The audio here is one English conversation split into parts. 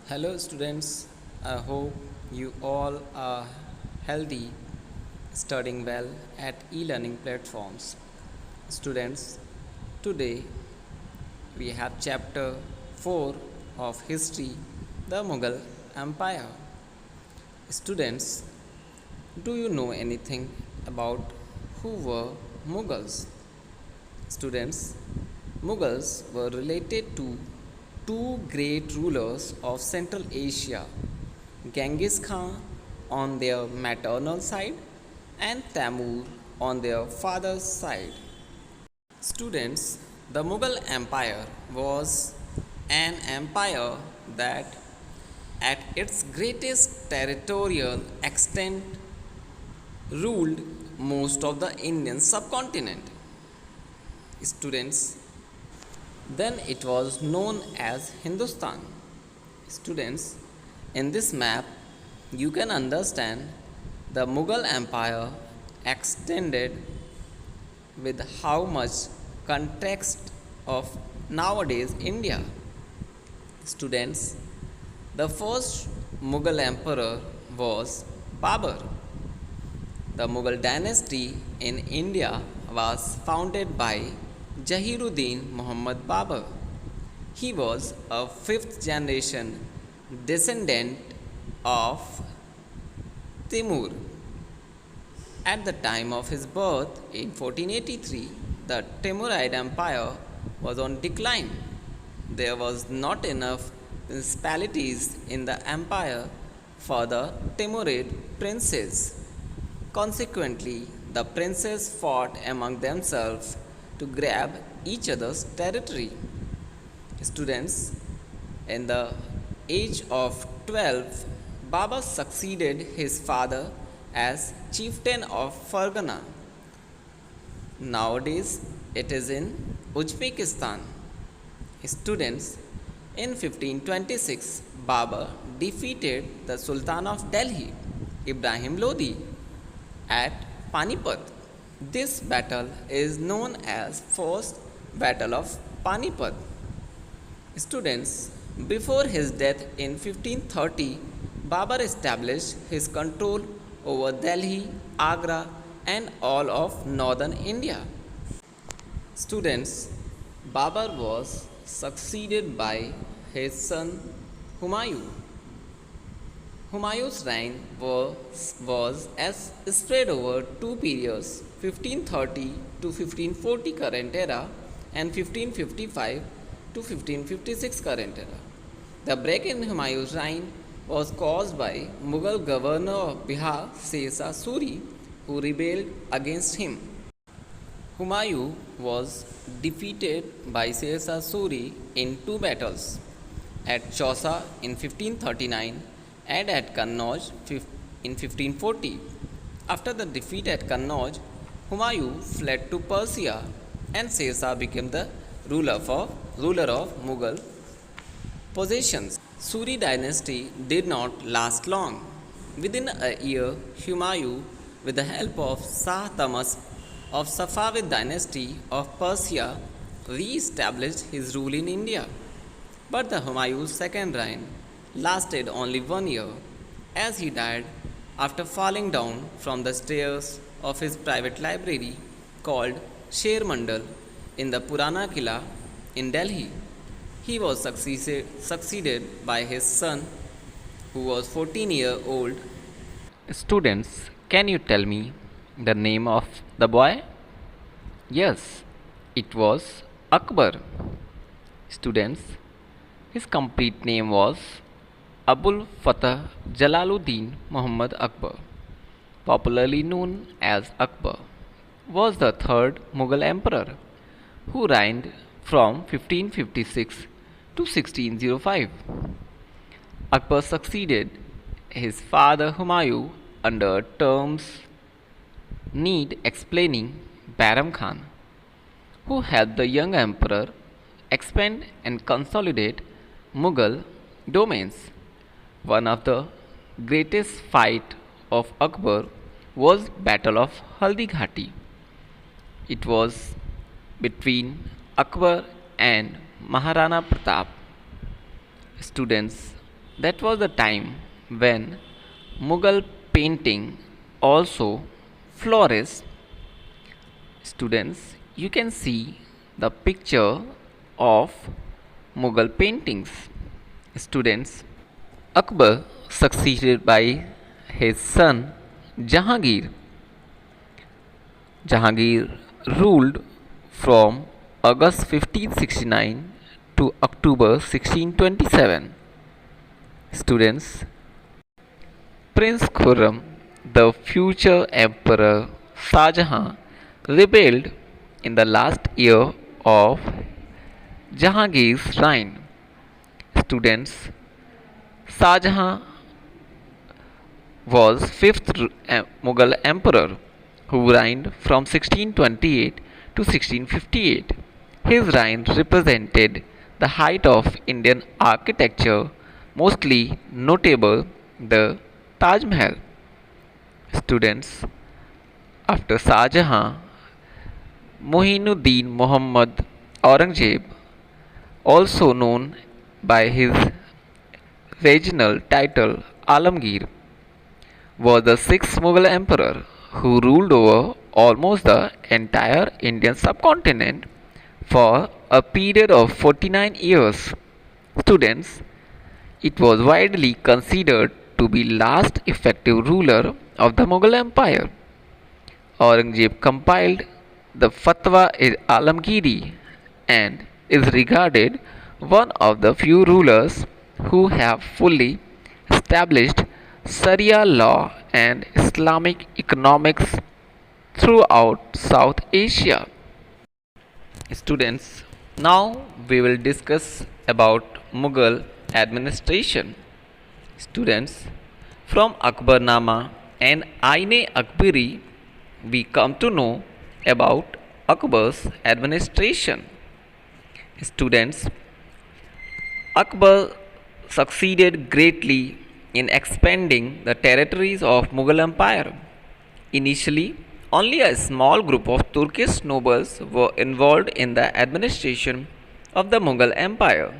Hello, students. I hope you all are healthy, studying well at e learning platforms. Students, today we have chapter 4 of History, the Mughal Empire. Students, do you know anything about who were Mughals? Students, Mughals were related to two great rulers of Central Asia, Genghis Khan on their maternal side and Tamur on their father's side. Students, the Mughal Empire was an empire that, at its greatest territorial extent, ruled most of the Indian subcontinent. Students, then it was known as Hindustan. Students, in this map, you can understand the Mughal Empire extended with how much context of nowadays India. Students, the first Mughal emperor was Babur. The Mughal dynasty in India was founded by Jahiruddin Muhammad Babur. He was a fifth generation descendant of Timur. At the time of his birth in 1483, the Timurid Empire was on decline. There was not enough principalities in the empire for the Timurid princes. Consequently, the princes fought among themselves to grab each other's territory. Students, in the age of 12, Baba succeeded his father as chieftain of Fargana. Nowadays, it is in Uzbekistan. Students, in 1526, Babur defeated the Sultan of Delhi, Ibrahim Lodi, at Panipat. This battle is known as First Battle of Panipat. Students, before his death in 1530, Babur established his control over Delhi, Agra, and all of northern India. Students, Babur was succeeded by his son Humayun. Humayun's reign was as spread over two periods, 1530 to 1540 current era and 1555 to 1556 current era. The break in Humayun's reign was caused by Mughal governor of Bihar, Sesa Suri, who rebelled against him. Humayun was defeated by Sesa Suri in two battles, at Chausa in 1539 and at Kannauj in 1540. After the defeat at Kannauj, Humayun fled to Persia and Sesa became the ruler of Mughal possessions. Suri dynasty did not last long. Within a year, Humayun, with the help of Shah Tamas of Safavid dynasty of Persia, re-established his rule in India. But the Humayun's second reign lasted only 1 year, as he died after falling down from the stairs of his private library called Sher Mandal in the Purana Kila in Delhi. He was succeeded by his son, who was 14 years old. Students, can you tell me the name of the boy? Yes, it was Akbar. Students, his complete name was Abul Fatah Jalaluddin Muhammad Akbar, popularly known as Akbar, was the third Mughal emperor who reigned from 1556 to 1605. Akbar succeeded his father Humayun under terms need explaining Baram Khan, who helped the young emperor expand and consolidate Mughal domains. One of the greatest fight of Akbar was Battle of Haldi Ghati. It was between Akbar and Maharana Pratap. Students, That was the time when Mughal painting also flourished. Students, you can see the picture of Mughal paintings. Students, Akbar succeeded by his son Jahangir. Jahangir ruled from August 1569 to October 1627. Students, Prince Khurram, the future Emperor Shah Jahan, rebelled in the last year of Jahangir's reign. Students, Shah Jahan was fifth Mughal emperor who reigned from 1628 to 1658. His reign represented the height of Indian architecture, mostly notable the Taj Mahal. Students, after Shah Jahan, Muhinuddin Muhammad Aurangzeb, also known by his regional title Alamgir, was the sixth Mughal emperor who ruled over almost the entire Indian subcontinent for a period of 49 years. Students, it was widely considered to be last effective ruler of the Mughal Empire. Aurangzeb compiled the Fatwa-e-Alamgiri and is regarded one of the few rulers who have fully established Sharia law and Islamic economics throughout South Asia. Students, now we will discuss about Mughal administration. Students, from Akbarnama and Aine Akbari, we come to know about Akbar's administration. Students, Akbar succeeded greatly in expanding the territories of Mughal Empire. Initially, only a small group of Turkish nobles were involved in the administration of the Mughal Empire.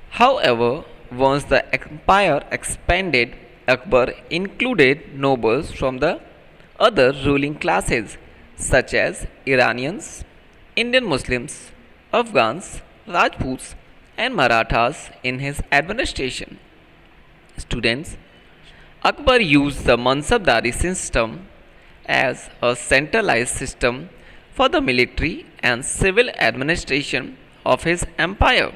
However, once the empire expanded, Akbar included nobles from the other ruling classes such as Iranians, Indian Muslims, Afghans, Rajputs, and Marathas in his administration. Students, Akbar used the Mansabdari system as a centralized system for the military and civil administration of his empire.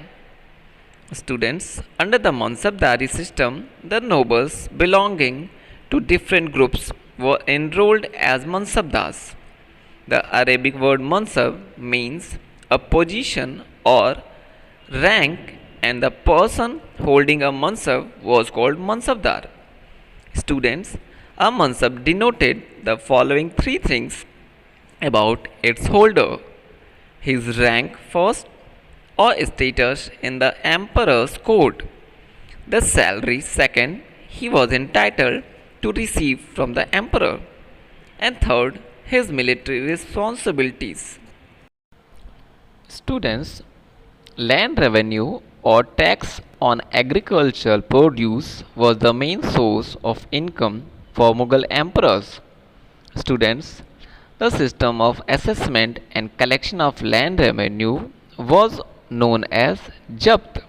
Students, under the Mansabdari system, the nobles belonging to different groups were enrolled as Mansabdars. The Arabic word Mansab means a position or rank, and the person holding a Mansab was called Mansabdar. Students, a Mansab denoted the following three things about its holder: his rank first, or status in the emperor's court; the salary second he was entitled to receive from the emperor; and third, his military responsibilities. Students, land revenue or tax on agricultural produce was the main source of income for Mughal emperors. Students, the system of assessment and collection of land revenue was known as Japt.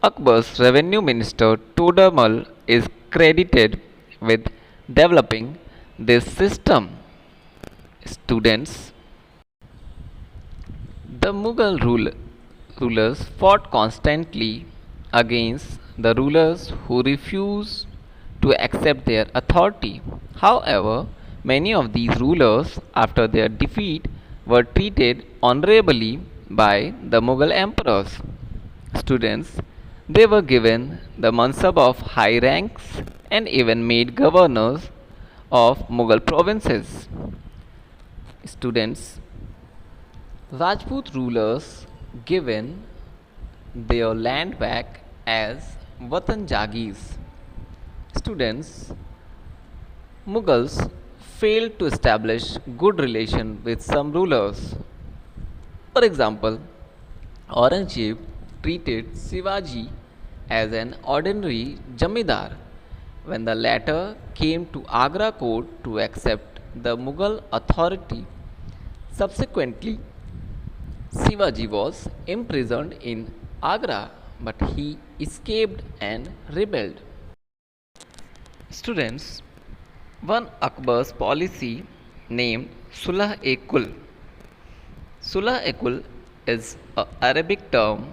Akbar's revenue minister Todamal is credited with developing this system. Students, the Mughal rulers fought constantly against the rulers who refused to accept their authority. However, many of these rulers, after their defeat, were treated honorably by the Mughal emperors. Students, they were given the mansab of high ranks and even made governors of Mughal provinces. Students, Rajput rulers given their land back as Watan Jagis. Students, Mughals failed to establish good relation with some rulers. For example, Aurangzeb treated Shivaji as an ordinary jamidar when the latter came to Agra court to accept the Mughal authority. Subsequently, Shivaji was imprisoned in Agra, but he escaped and rebelled. Students, one Akbar's policy named Sulah-e-Kul. Sulah-e-Kul is an Arabic term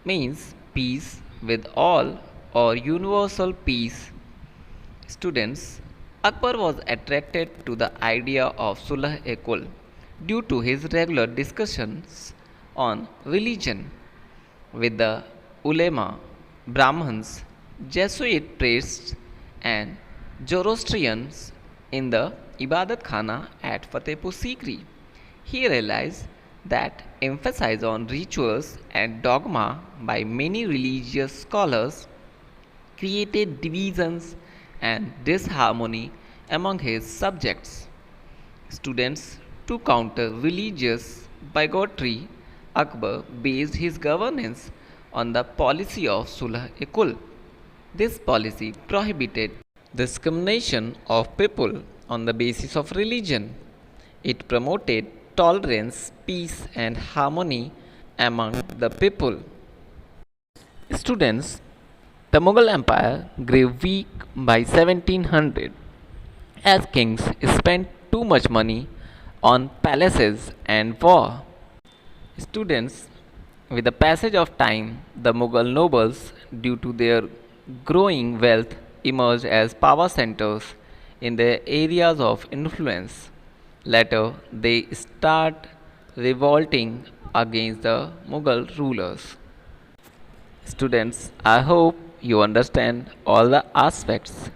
means peace with all or universal peace. Students, Akbar was attracted to the idea of Sulah-e-Kul due to his regular discussions on religion with the ulema, Brahmins, Jesuit priests, and Zoroastrians in the Ibadat Khana at Fatehpur Sikri. He realized that emphasis on rituals and dogma by many religious scholars created divisions and disharmony among his subjects. Students, to counter religious bigotry, Akbar based his governance on the policy of Sulah-e-Kul. This policy prohibited discrimination of people on the basis of religion. It promoted tolerance, peace, and harmony among the people. Students, the Mughal Empire grew weak by 1700 as kings spent too much money on palaces and war. Students, with the passage of time, the Mughal nobles, due to their growing wealth, emerged as power centers in their areas of influence. Later, they start revolting against the Mughal rulers. Students, I hope you understand all the aspects